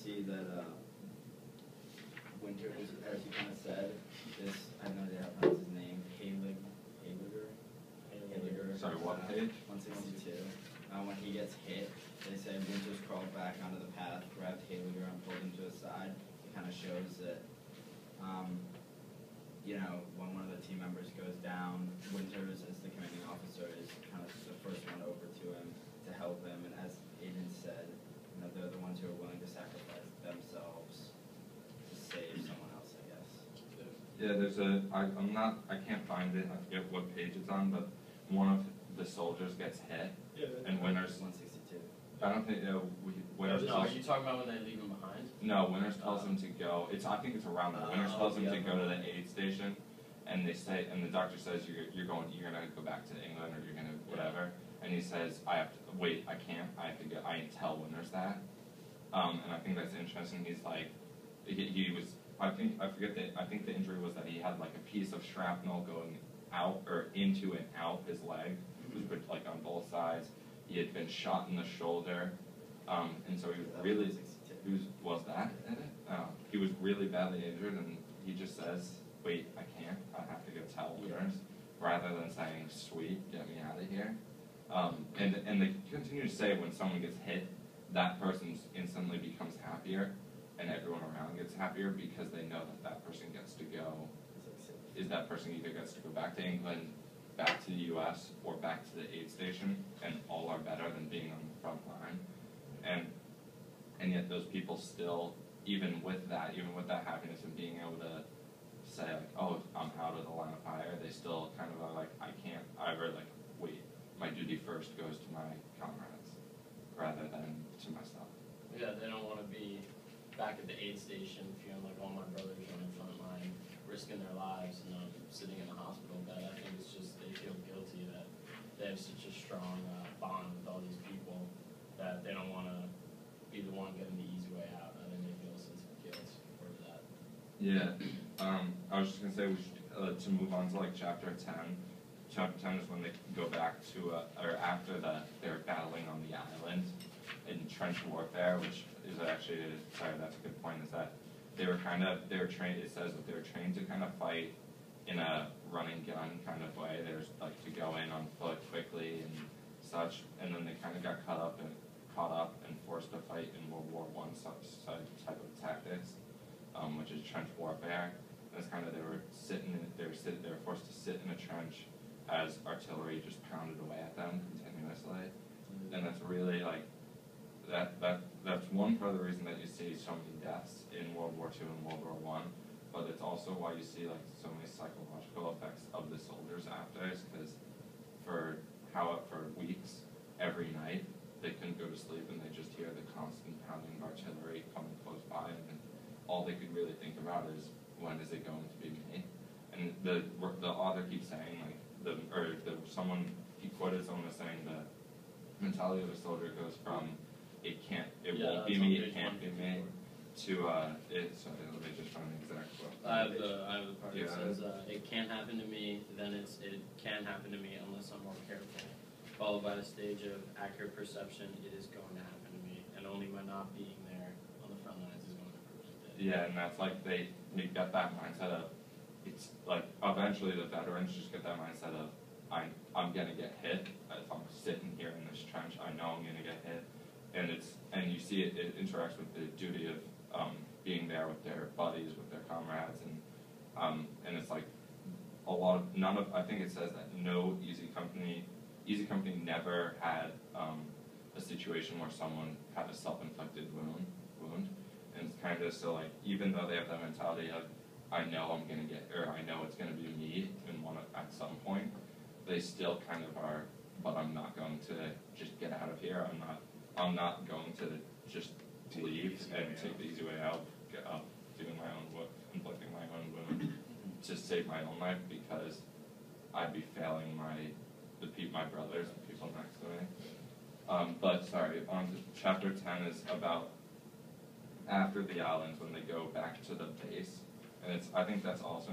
see that Winter, as you kind of said, this, I have no idea how to pronounce his name, Haliger. Sorry, what page? 162. When he gets hit, they say Winters crawled back onto the path, grabbed Haliger and pulled him to his side. It kind of shows that, you know, when one of the team members goes down, Winters, as the commanding officer, is kind of the first one over to him to help him. And as Aidan said, you know, they're the ones who are willing to sacrifice themselves to save someone else, I guess. Yeah, there's I can't find it. I forget what page it's on, but one of the soldiers gets hit, and Winters. 162. I don't think Winters. No, are you talking about when they leave him behind? No, Winters tells him to go. I think it's around there. Winters tells him to go to the aid station, and they say, and the doctor says you're gonna go back to England, or you're gonna whatever. And he says, I have to wait. I can't. I have to go. I tell Winters that. And I think that's interesting. He's like, he was. I think the injury was that he had like a piece of shrapnel going out or into and out his leg. It was like on both sides. He had been shot in the shoulder, and so he was really. Was that in it? He was really badly injured, and he just says, "Wait, I can't. I have to go tell Winters," rather than saying, "Sweet, get me out of here." And they continue to say when someone gets hit, that person instantly becomes happier, and everyone around gets happier because they know that that person gets to go. Is that person either gets to go back to England, back to the U.S., or back to the aid station, and all are better than being on the front line. And yet those people still, even with that happiness and being able to say, like, oh, I'm out of the line of fire, they still kind of are like, I can't, wait, my duty first goes to my comrades, rather than to myself. Yeah, they don't want to be back at the aid station feeling like all my brothers are on the front line, risking their lives, and I'm sitting in the hospital bed. I think it's just they feel guilty that they have such a strong bond with all these people that they don't want to be the one getting the easy way out. I think they feel a sense of guilt for that. Yeah, I was just gonna say we should to move on to like chapter 10. Chapter 10 is when they go back to or after they're battling on the island in trench warfare, which is actually that's a good point. Is that they were trained. It says that they were trained to kind of fight in a running gun kind of way. There's like to go in on foot quickly and such, and then they kind of got caught up and forced to fight in World War I type of tactics, which is trench warfare. And it's kind of they were forced to sit in a trench as artillery just pounded away at them continuously, and that's really like that's one part of the reason that you see so many deaths in World War II and World War I. But it's also why you see like so many psychological effects of the soldiers after, because for weeks, every night, they couldn't go to sleep and they just hear the constant pounding of artillery coming close by, and all they could really think about is, when is it going to be me? And the author keeps saying like he quoted someone as saying the mentality of a soldier goes from it won't be me, it can't be me, to sorry, let me just find the exact quote. I have the part that says it can't happen to me, then it can happen to me unless I'm more careful. Followed by the stage of accurate perception, it is going to happen to me, and only by not being there on the front lines is going to prevent it. Yeah, and that's like they get that mindset of, it's like eventually the veterans just get that mindset of, I'm gonna get hit if I'm sitting here in this trench. I know I'm gonna get hit, and you see it interacts with the duty of being there with their buddies, with their comrades, and it's like I think it says that no Easy Company never had a situation where someone had a self-inflicted wound, and it's kind of so like even though they have that mentality of I know it's gonna be me at some point, they still kind of are. But I'm not going to just get out of here. I'm not going to just leave and take the easy way out, inflicting my own wound to save my own life, because I'd be failing my brothers, the people next to me. But sorry, on to chapter 10 is about after the islands when they go back to the base, and I think that's also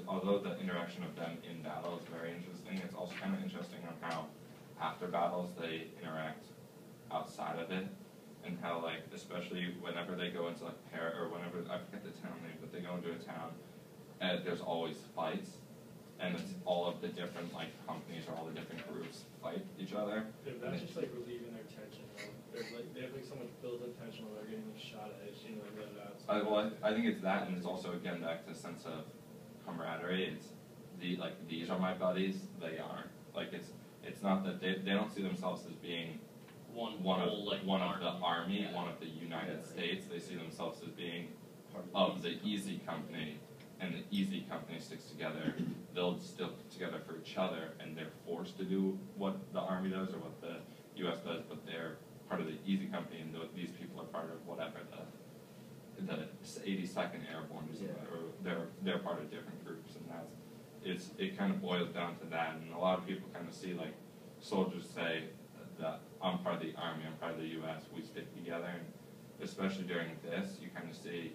although the interaction of them in battle is very interesting, it's also kind of interesting on how after battles they interact outside of it, and how like especially whenever they go into like or whenever I forget the town name, but they go into a town, there's always fights, and it's all of the different like companies or all the different groups fight each other. Yeah, that's just like relieving their tension. There's like they have like so much built-in tension while they're getting like shot at. It's like let it out. I think it's that, and it's also again back to a sense of camaraderie. It's these are my buddies. They aren't. Like it's not that they don't see themselves as being one of the army, one of the United States. They see themselves as being of the Easy Company, and the Easy Company sticks together. They'll stick together for each other, and they're forced to do what the Army does or what the U.S. does, but they're part of the Easy Company, and these people are part of whatever the 82nd Airborne is, or they're part of different groups, and it kind of boils down to that. And a lot of people kind of see like soldiers say that I'm part of the Army, I'm part of the U.S., we stick together, and especially during this, you kind of see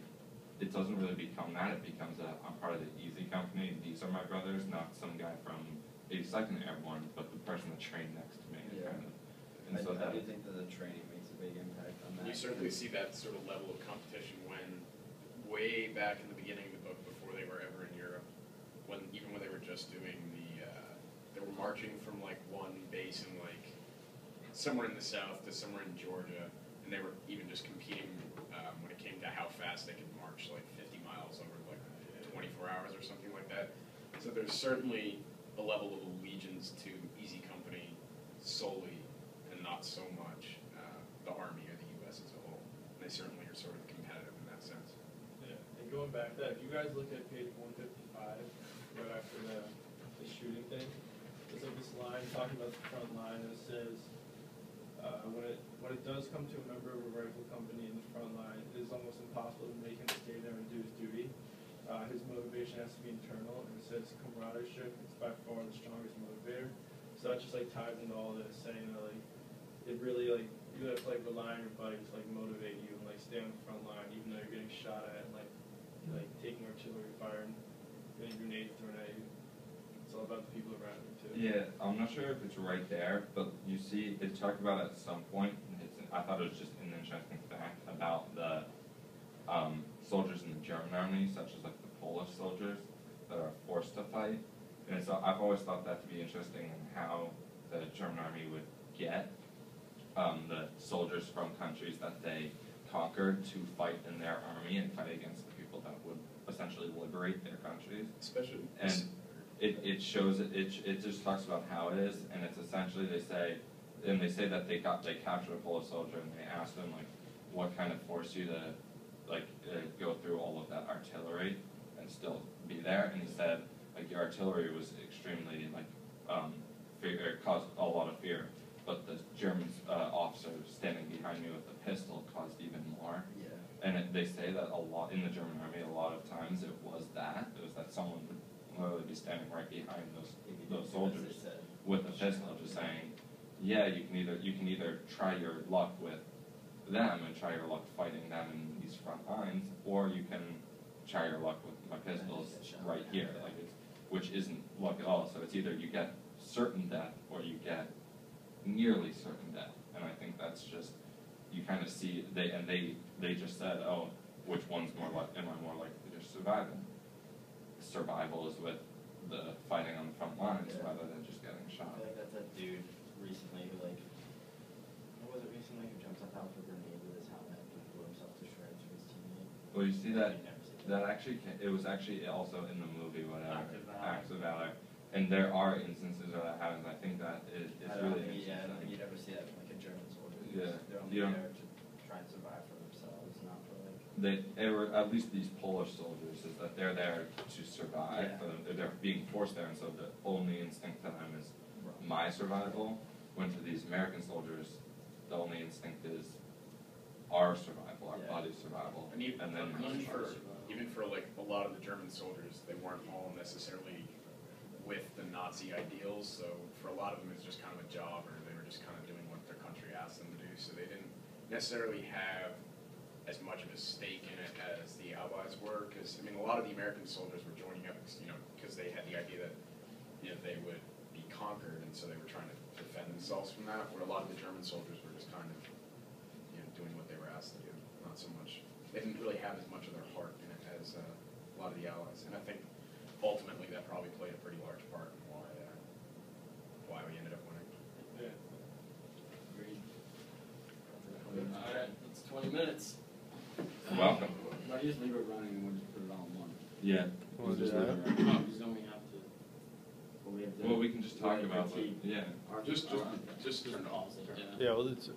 it doesn't really become that. It becomes I'm part of the Easy Company. These are my brothers, not some guy from 82nd Airborne, but the person that trained next to me. Yeah. Kind of, and so I do think that the training makes a big impact on that. You certainly see that sort of level of competition when, way back in the beginning of the book, before they were ever in Europe, even when they were just doing they were marching from like one base in like somewhere in the south to somewhere in Georgia, and they were even just competing when it came to how fast they could march like 50 miles over like 24 hours or something like that. So there's certainly a level of allegiance to Easy Company solely, and not so much the Army or the U.S. as a whole. They certainly are sort of competitive in that sense. Yeah, and going back to that, if you guys look at page 155, right after the shooting thing, there's like this line talking about the front line, and it says, when it does come to a member of a rifle company in the front line, it is almost impossible to make him stay there and do his duty. His motivation has to be internal, and it says camaraderie is by far the strongest motivator. So that just like ties into all this, saying that like it really like you have to like rely on your buddies to like motivate you and like stay on the front line even though you're getting shot at and like taking artillery fire and getting grenades thrown at you. It's all about the people around you too. Yeah, I'm not sure if it's right there, but you see it's talked about at some point. I thought it was just an interesting fact about the soldiers in the German army, such as like the Polish soldiers that are forced to fight. And so I've always thought that to be interesting in how the German army would get the soldiers from countries that they conquered to fight in their army and fight against the people that would essentially liberate their countries. Especially, and it shows it just talks about how it is, and it's essentially they say that they captured a Polish soldier, and they asked him like what kind of forced you to go through all of that artillery and still be there, and he said like your artillery was extremely caused a lot of fear, but the German officer standing behind me with the pistol caused even more. Yeah. And they say that a lot in the German army, a lot of times it was that someone would literally be standing right behind those soldiers with a pistol, just saying, yeah, you can either try your luck with them and try your luck fighting them in these front lines, or you can try your luck with my pistols right here, which isn't luck at all. So it's either you get certain death or you get nearly certain death, and I think that's just you kind of see they just said, oh, which one's more like am I more likely to survive? And survival is with the fighting on the front lines rather than just getting I shot. feel like that's that dude recently who what was it recently, who jumps up out with a grenade with his helmet and blew himself to shreds with his teammate. Well, you see that You never see that actually it was actually also in the movie whatever Acts of Valor. and there are instances where that happens. I think that it's I don't really think, I don't think interesting. you'd ever see that from like a German soldier. Yeah. They're only You don't- there to try and survive for themselves, not for like. Or at least these Polish soldiers, is that they're there to survive. Yeah. They're being forced there, and so the only instinct to them is my survival. When to these American soldiers, the only instinct is our survival, our body's survival. And even then for like a lot of the German soldiers, they weren't all necessarily with the Nazi ideals. So for a lot of them, it's just kind of a job, or they were just kind of doing what their country asked them to do. So they didn't necessarily have as much of a stake in it as the Allies were. Because I mean, a lot of the American soldiers were joining up, because they had the idea that they would be conquered, and so they were trying to defend themselves from that. Where a lot of the German soldiers were just kind of doing what they didn't really have as much of their heart in it as a lot of the allies. And I think ultimately that probably played a pretty large part in why we ended up winning. Yeah. Agreed. Alright, it's 20 minutes. Welcome. Might just leave it running and we'll just put it on one. Yeah. Wanna do Just leave that? it running. Because then we have to But we have to. Well, we can just talk we have to about, keep yeah. our- Just turn pause it, yeah. Yeah, well, it's